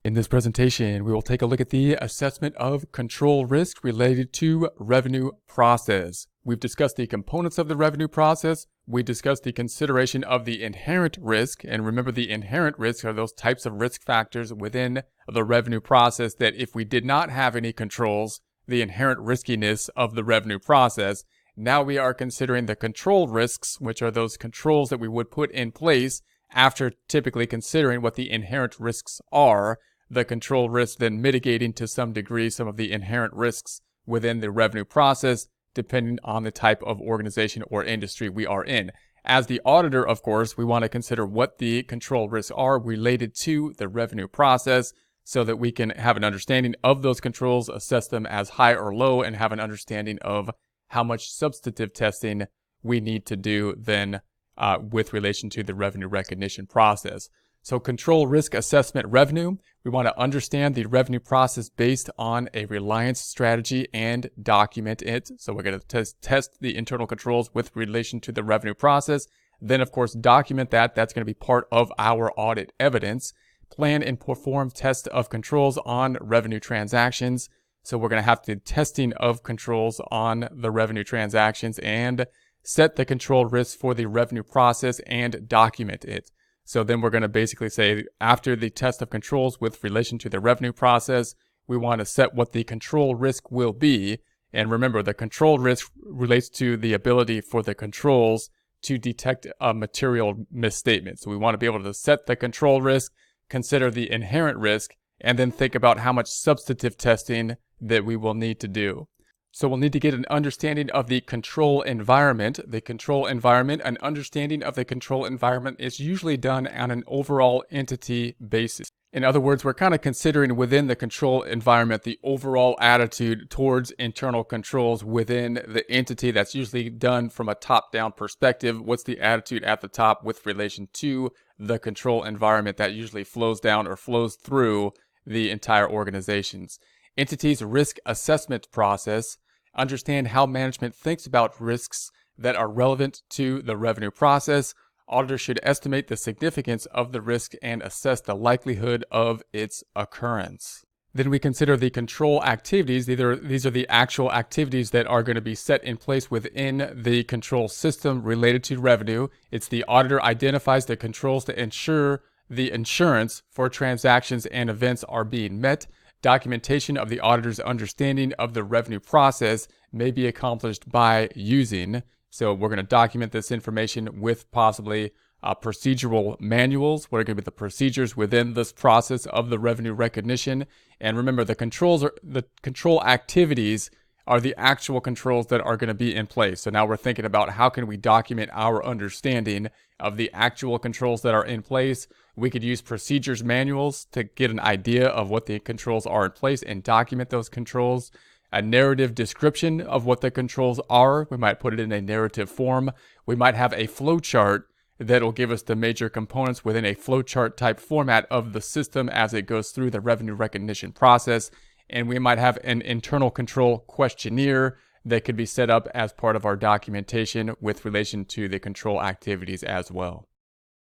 In this presentation, we will take a look at the assessment of control risk related to revenue process. We've discussed the components of the revenue process. We discussed the consideration of the inherent risk. And remember, the inherent risks are those types of risk factors within the revenue process that if we did not have any controls, the inherent riskiness of the revenue process. Now we are considering the control risks, which are those controls that we would put in place after typically considering what the inherent risks are. The control risk then mitigating to some degree some of the inherent risks within the revenue process, depending on the type of organization or industry we are in. As the auditor, of course, we want to consider what the control risks are related to the revenue process so that we can have an understanding of those controls, assess them as high or low, and have an understanding of how much substantive testing we need to do then with relation to the revenue recognition process. So control risk assessment revenue, we want to understand the revenue process based on a reliance strategy and document it. So we're going to test the internal controls with relation to the revenue process. Then, of course, document that. That's going to be part of our audit evidence. Plan and perform tests of controls on revenue transactions. So we're going to have to do testing of controls on the revenue transactions and set the control risks for the revenue process and document it. So then we're going to basically say after the test of controls with relation to the revenue process, we want to set what the control risk will be. And remember, the control risk relates to the ability for the controls to detect a material misstatement. So we want to be able to set the control risk, consider the inherent risk, and then think about how much substantive testing that we will need to do. So we'll need to get an understanding of the control environment. The control environment, an understanding of the control environment is usually done on an overall entity basis. In other words, we're kind of considering within the control environment the overall attitude towards internal controls within the entity. That's usually done from a top-down perspective. What's the attitude at the top with relation to the control environment that usually flows down or flows through the entire organizations. Entities' risk assessment process. Understand how management thinks about risks that are relevant to the revenue process. Auditors should estimate the significance of the risk and assess the likelihood of its occurrence. Then we consider the control activities. These are the actual activities that are going to be set in place within the control system related to revenue. It's the auditor identifies the controls to ensure the insurance for transactions and events are being met. Documentation of the auditor's understanding of the revenue process may be accomplished by using. So we're going to document this information with possibly procedural manuals. What are going to be the procedures within this process of the revenue recognition? And remember, the control activities are the actual controls that are going to be in place. So now we're thinking about how can we document our understanding of the actual controls that are in place. We could use procedures manuals to get an idea of what the controls are in place and document those controls. A narrative description of what the controls are. We might put it in a narrative form. We might have a flow chart that will give us the major components within a flowchart type format of the system as it goes through the revenue recognition process. And we might have an internal control questionnaire that could be set up as part of our documentation with relation to the control activities as well.